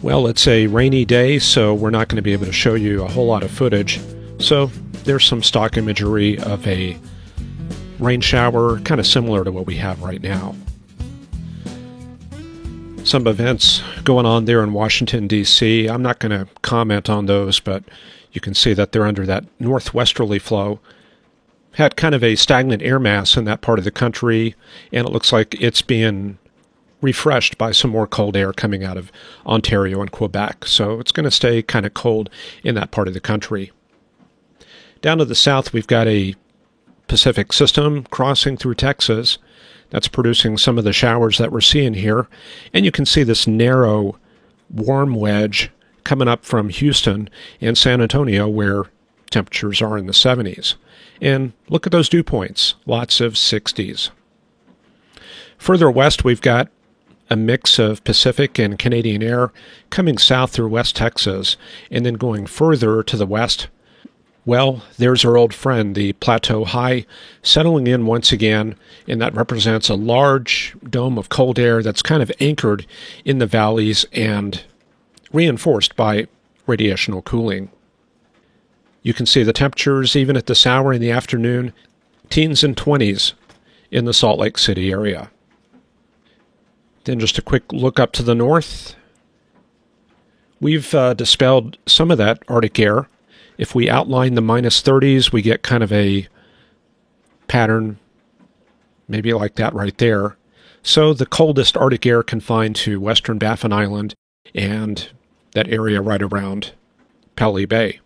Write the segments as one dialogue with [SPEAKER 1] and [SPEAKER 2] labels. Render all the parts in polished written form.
[SPEAKER 1] Well, it's a rainy day, so we're not going to be able to show you a whole lot of footage. So there's some stock imagery of a rain shower, kind of similar to what we have right now. Some events going on there in Washington, D.C. I'm not going to comment on those, but you can see that they're under that northwesterly flow. Had kind of a stagnant air mass in that part of the country, and it looks like it's being refreshed by some more cold air coming out of Ontario and Quebec. So it's going to stay kind of cold in that part of the country. Down to the south, we've got a Pacific system crossing through Texas that's producing some of the showers that we're seeing here. And you can see this narrow warm wedge coming up from Houston and San Antonio, where temperatures are in the 70s. And look at those dew points, lots of 60s. Further west, we've got a mix of Pacific and Canadian air coming south through West Texas, and then going further to the west. Well, there's our old friend, the Plateau High, settling in once again, and that represents a large dome of cold air that's kind of anchored in the valleys and reinforced by radiational cooling. You can see the temperatures, even at this hour in the afternoon, teens and 20s in the Salt Lake City area. Then just a quick look up to the north. We've dispelled some of that Arctic air. If we outline the minus 30s, we get kind of a pattern, maybe like that right there. So the coldest Arctic air confined to western Baffin Island and that area right around Pelly Bay.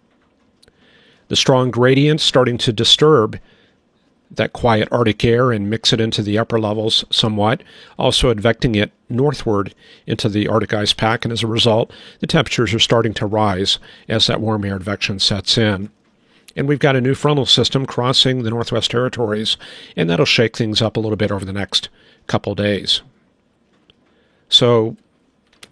[SPEAKER 1] The strong gradients starting to disturb that quiet Arctic air and mix it into the upper levels somewhat, also advecting it northward into the Arctic ice pack, and as a result, the temperatures are starting to rise as that warm air advection sets in. And we've got a new frontal system crossing the Northwest Territories, and that'll shake things up a little bit over the next couple days. So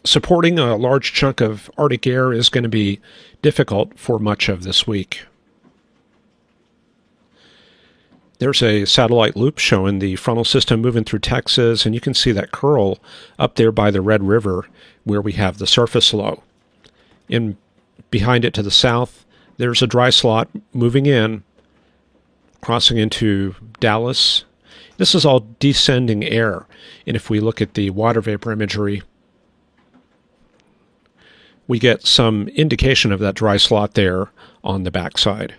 [SPEAKER 1] supporting a large chunk of Arctic air is going to be difficult for much of this week. There's a satellite loop showing the frontal system moving through Texas, and you can see that curl up there by the Red River where we have the surface low. In behind it to the south, there's a dry slot moving in, crossing into Dallas. This is all descending air, and if we look at the water vapor imagery, we get some indication of that dry slot there on the backside.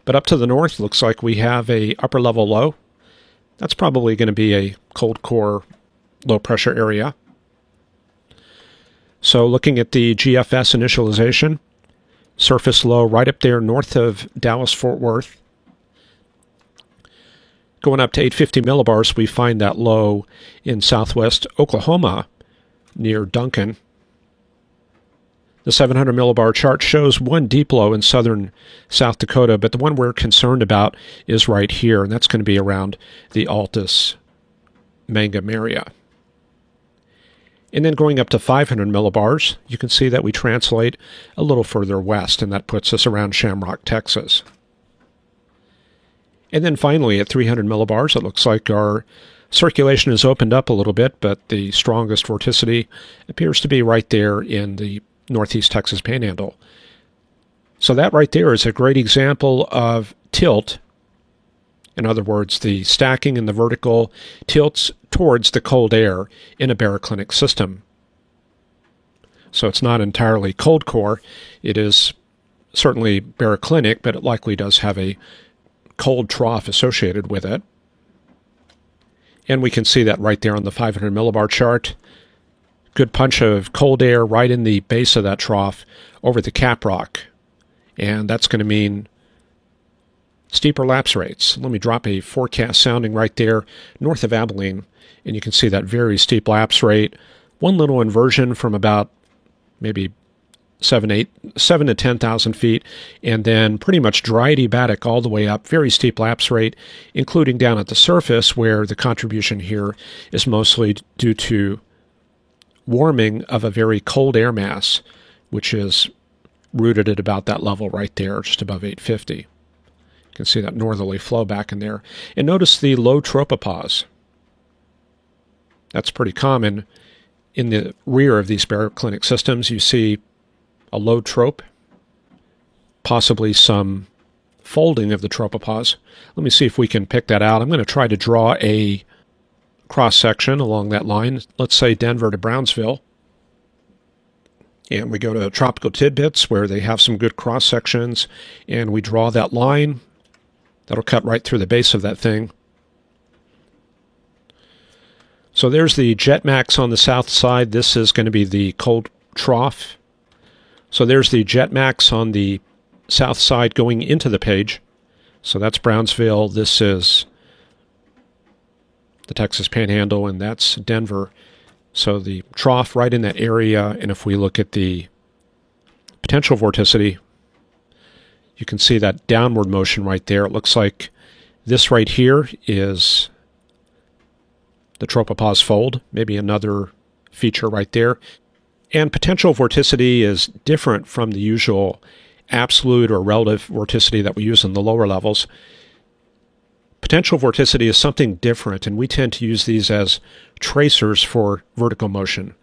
[SPEAKER 1] But up to the north, looks like we have a upper level low. That's probably going to be a cold core low pressure area. So looking at the GFS initialization, surface low right up there north of Dallas-Fort Worth. Going up to 850 millibars, we find that low in southwest Oklahoma near Duncan. The 700 millibar chart shows one deep low in southern South Dakota, but the one we're concerned about is right here, and that's going to be around the Altus Mangum area. And then going up to 500 millibars, you can see that we translate a little further west, and that puts us around Shamrock, Texas. And then finally at 300 millibars, it looks like our circulation has opened up a little bit, but the strongest vorticity appears to be right there in the Northeast Texas Panhandle. So that right there is a great example of tilt. In other words, the stacking in the vertical tilts towards the cold air in a baroclinic system. So it's not entirely cold core. It is certainly baroclinic, but it likely does have a cold trough associated with it. And we can see that right there on the 500 millibar chart. Good punch of cold air right in the base of that trough over the cap rock. And that's going to mean steeper lapse rates. Let me drop a forecast sounding right there north of Abilene, and you can see that very steep lapse rate. One little inversion from about maybe 7 to 10,000 feet, and then pretty much dry adiabatic all the way up, very steep lapse rate, including down at the surface where the contribution here is mostly due to warming of a very cold air mass, which is rooted at about that level right there, just above 850. You can see that northerly flow back in there. And notice the low tropopause. That's pretty common In the rear of these baroclinic systems, you see a low trope, possibly some folding of the tropopause. Let me see if we can pick that out. I'm going to try to draw a cross-section along that line. Let's say Denver to Brownsville. And we go to Tropical Tidbits, where they have some good cross-sections, and we draw that line. That'll cut right through the base of that thing. So there's the Jetmax on the south side. This is going to be the cold trough. So there's the Jetmax on the south side going into the page. So that's Brownsville. This is the Texas Panhandle, and that's Denver. So the trough right in that area, and if we look at the potential vorticity, you can see that downward motion right there. It looks like this right here is the tropopause fold, maybe another feature right there. And potential vorticity is different from the usual absolute or relative vorticity that we use in the lower levels. Potential vorticity is something different, and we tend to use these as tracers for vertical motion.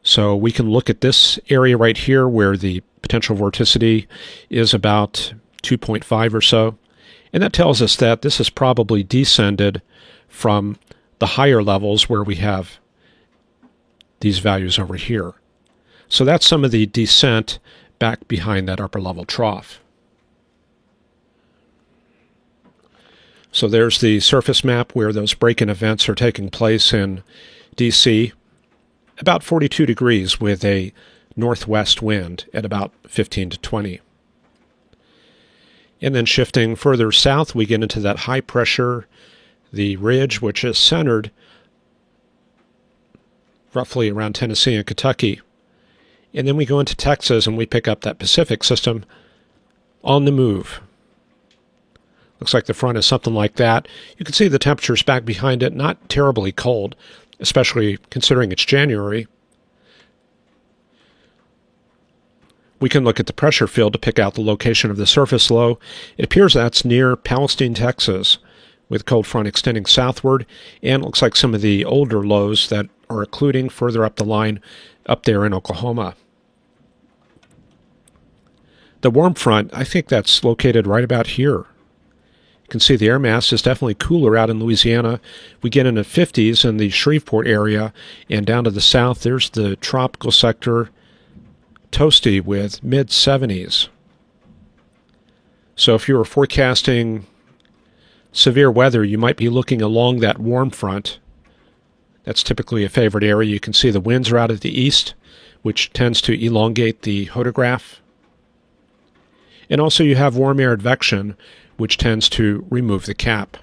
[SPEAKER 1] So we can look at this area right here where the potential vorticity is about 2.5 or so, and that tells us that this is probably descended from the higher levels where we have these values over here. So that's some of the descent back behind that upper level trough. So there's the surface map where those break-in events are taking place in DC, about 42 degrees with a northwest wind at about 15 to 20. And then shifting further south, we get into that high pressure, the ridge, which is centered roughly around Tennessee and Kentucky. And then we go into Texas and we pick up that Pacific system on the move. Looks like the front is something like that. You can see the temperatures back behind it, not terribly cold, especially considering it's January. We can look at the pressure field to pick out the location of the surface low. It appears that's near Palestine, Texas, with cold front extending southward, and it looks like some of the older lows that are occluding further up the line up there in Oklahoma. The warm front, I think that's located right about here. You can see the air mass is definitely cooler out in Louisiana. We get into 50s in the Shreveport area, and down to the south, there's the tropical sector, toasty with mid-70s. So if you were forecasting severe weather, you might be looking along that warm front. That's typically a favorite area. You can see the winds are out of the east, which tends to elongate the hodograph. And also you have warm air advection, which tends to remove the cap.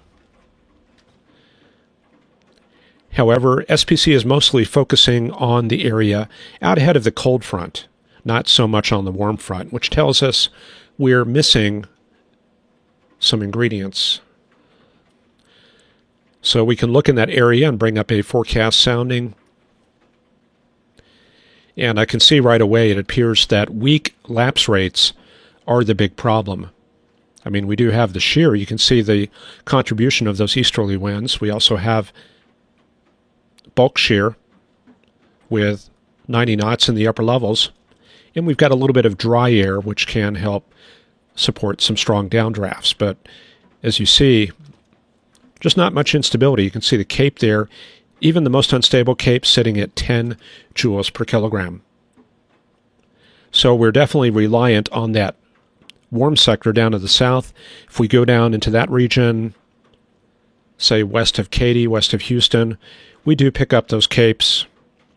[SPEAKER 1] However, SPC is mostly focusing on the area out ahead of the cold front, not so much on the warm front, which tells us we're missing some ingredients. So we can look in that area and bring up a forecast sounding. And I can see right away it appears that weak lapse rates are the big problem. I mean, we do have the shear. You can see the contribution of those easterly winds. We also have bulk shear with 90 knots in the upper levels. And we've got a little bit of dry air, which can help support some strong downdrafts. But as you see, just not much instability. You can see the CAPE there. Even the most unstable CAPE sitting at 10 joules per kilogram. So we're definitely reliant on that warm sector down to the south. If we go down into that region, say west of Katy, west of Houston, we do pick up those CAPEs.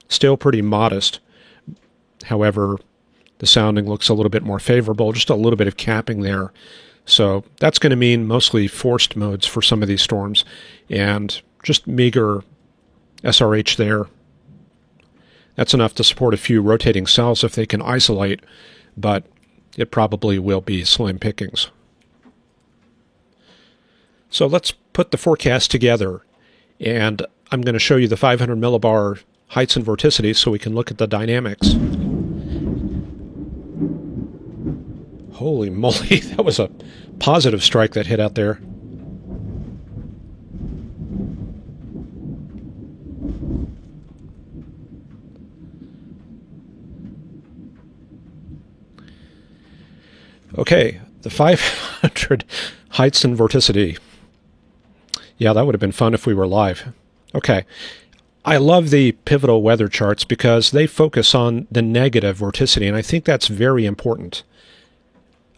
[SPEAKER 1] Still pretty modest. However, the sounding looks a little bit more favorable, just a little bit of capping there. So that's going to mean mostly forced modes for some of these storms, and just meager SRH there. That's enough to support a few rotating cells if they can isolate, but it probably will be slim pickings. So let's put the forecast together, and I'm going to show you the 500 millibar heights and vorticities so we can look at the dynamics. Holy moly, that was a positive strike that hit out there. Okay, the 500 heights and vorticity. Yeah, that would have been fun if we were live. Okay. I love the pivotal weather charts because they focus on the negative vorticity, and I think that's very important.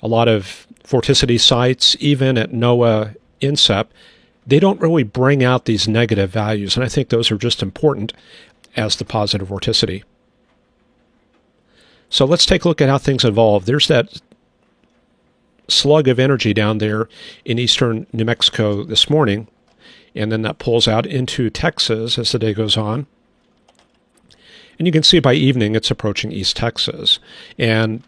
[SPEAKER 1] A lot of vorticity sites, even at NOAA INCEP, they don't really bring out these negative values, and I think those are just important as the positive vorticity. So let's take a look at how things evolve. There's that slug of energy down there in eastern New Mexico this morning, and then that pulls out into Texas as the day goes on. And you can see by evening it's approaching East Texas. And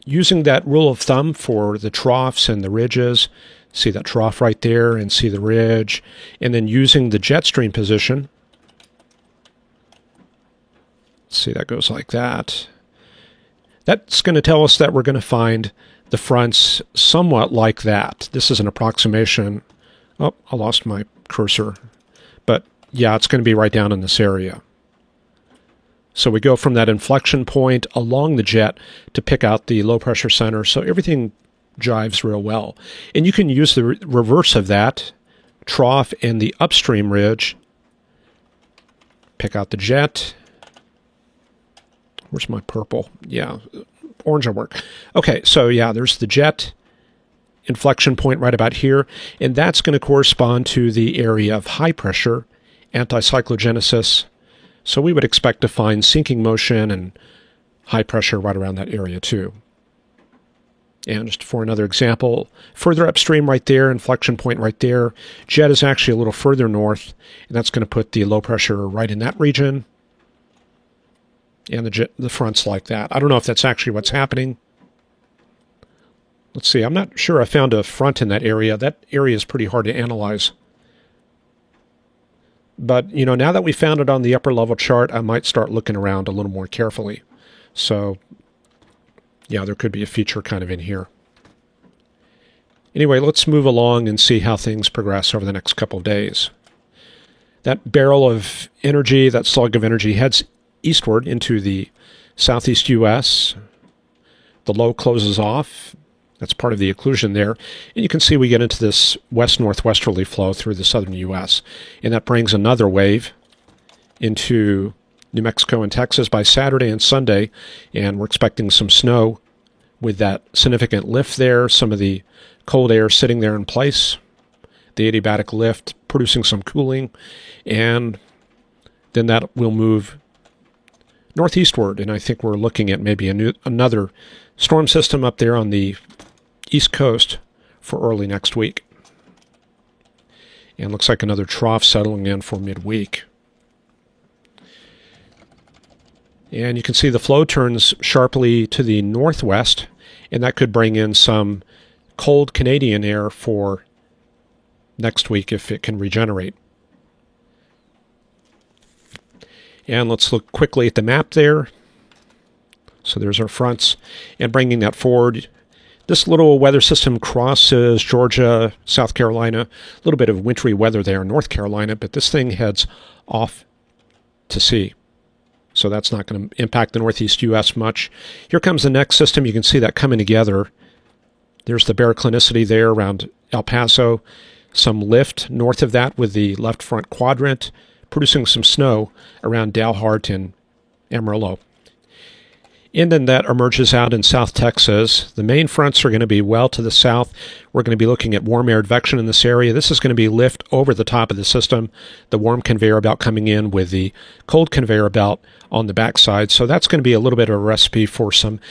[SPEAKER 1] using that rule of thumb for the troughs and the ridges, see that trough right there and see the ridge, and then using the jet stream position, see that goes like that. That's going to tell us that we're going to find the fronts somewhat like that. This is an approximation. Oh, I lost my cursor. But yeah, it's going to be right down in this area. So we go from that inflection point along the jet to pick out the low pressure center. So everything jives real well. And you can use the reverse of that, trough and the upstream ridge. Pick out the jet. Where's my purple? Yeah, orange will work. Okay, so yeah, there's the jet inflection point right about here, and that's going to correspond to the area of high pressure, anticyclogenesis. So we would expect to find sinking motion and high pressure right around that area too. And just for another example, further upstream right there, inflection point right there, jet is actually a little further north, and that's going to put the low pressure right in that region. And the front's like that. I don't know if that's actually what's happening. Let's see. I'm not sure I found a front in that area. That area is pretty hard to analyze. But, you know, now that we found it on the upper level chart, I might start looking around a little more carefully. So, yeah, there could be a feature kind of in here. Anyway, let's move along and see how things progress over the next couple of days. That barrel of energy, that slug of energy, heads eastward into the southeast U.S. The low closes off. That's part of the occlusion there. And you can see we get into this west-northwesterly flow through the southern U.S. And that brings another wave into New Mexico and Texas by Saturday and Sunday. And we're expecting some snow with that significant lift there, some of the cold air sitting there in place, the adiabatic lift producing some cooling. And then that will move northeastward, and I think we're looking at maybe another storm system up there on the east coast for early next week. And looks like another trough settling in for midweek. And you can see the flow turns sharply to the northwest, and that could bring in some cold Canadian air for next week if it can regenerate. And let's look quickly at the map there. So there's our fronts. And bringing that forward, this little weather system crosses Georgia, South Carolina. A little bit of wintry weather there in North Carolina, but this thing heads off to sea. So that's not going to impact the northeast U.S. much. Here comes the next system. You can see that coming together. There's the baroclinicity there around El Paso. Some lift north of that with the left front quadrant, producing some snow around Dalhart and Amarillo. And then that emerges out in South Texas. The main fronts are going to be well to the south. We're going to be looking at warm air advection in this area. This is going to be lift over the top of the system, the warm conveyor belt coming in with the cold conveyor belt on the backside. So that's going to be a little bit of a recipe for some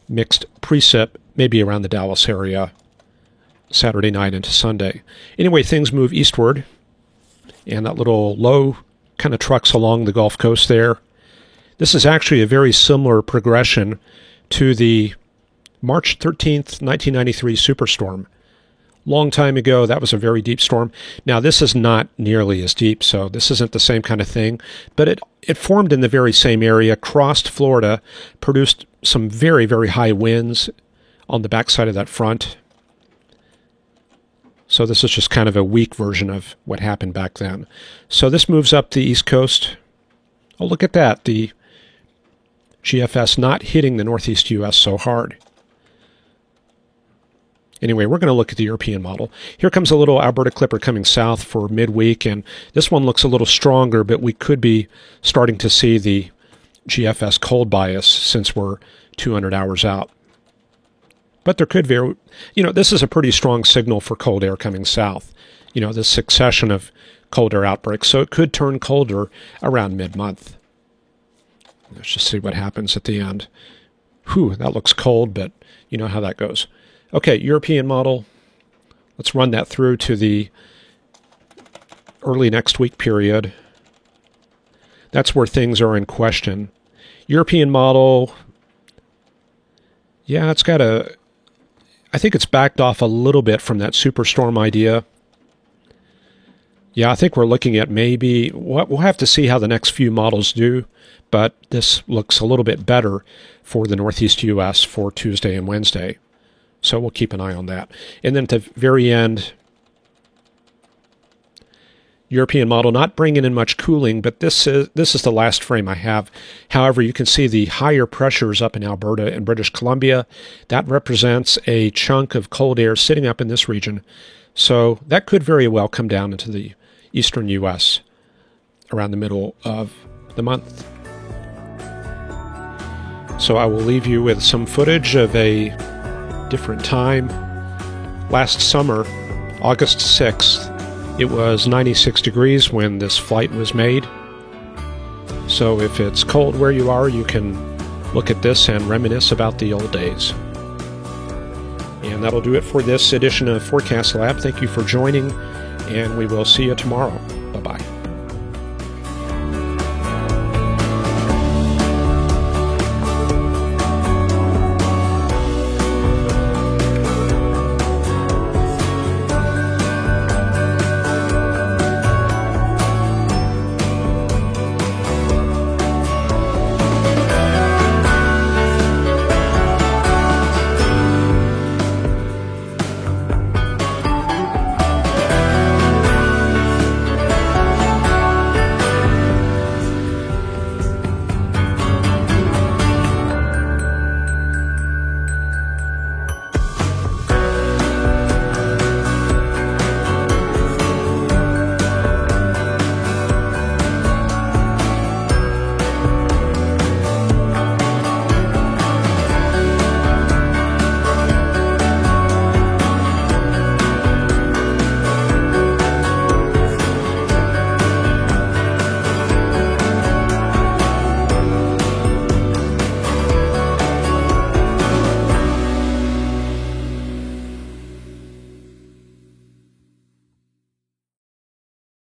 [SPEAKER 1] mixed precip, maybe around the Dallas area, Saturday night into Sunday. Anyway, things move eastward, and that little low kind of trucks along the Gulf Coast there. This is actually a very similar progression to the March 13th, 1993 superstorm. Long time ago, that was a very deep storm. Now, this is not nearly as deep, so this isn't the same kind of thing, but it formed in the very same area, crossed Florida, produced some very, very high winds on the backside of that front. So this is just kind of a weak version of what happened back then. So this moves up the East Coast. Oh, look at that. The GFS not hitting the northeast U.S. so hard. Anyway, we're going to look at the European model. Here comes a little Alberta Clipper coming south for midweek, and this one looks a little stronger, but we could be starting to see the GFS cold bias since we're 200 hours out. But there could be, this is a pretty strong signal for cold air coming south. This succession of cold air outbreaks, so it could turn colder around mid-month. Let's just see what happens at the end. Whew, that looks cold, but you know how that goes. Okay, European model. Let's run that through to the early next week period. That's where things are in question. European model, yeah, I think it's backed off a little bit from that superstorm idea. Yeah, I think we're looking at maybe, we'll have to see how the next few models do, but this looks a little bit better for the Northeast U.S. for Tuesday and Wednesday. So we'll keep an eye on that. And then at the very end, European model not bringing in much cooling, but this is the last frame I have. However, you can see the higher pressures up in Alberta and British Columbia. That represents a chunk of cold air sitting up in this region. So that could very well come down into the eastern U.S. around the middle of the month. So I will leave you with some footage of a different time. Last summer, August 6th, it was 96 degrees when this flight was made. So if it's cold where you are, you can look at this and reminisce about the old days. And that'll do it for this edition of Forecast Lab. Thank you for joining, and we will see you tomorrow. Bye-bye.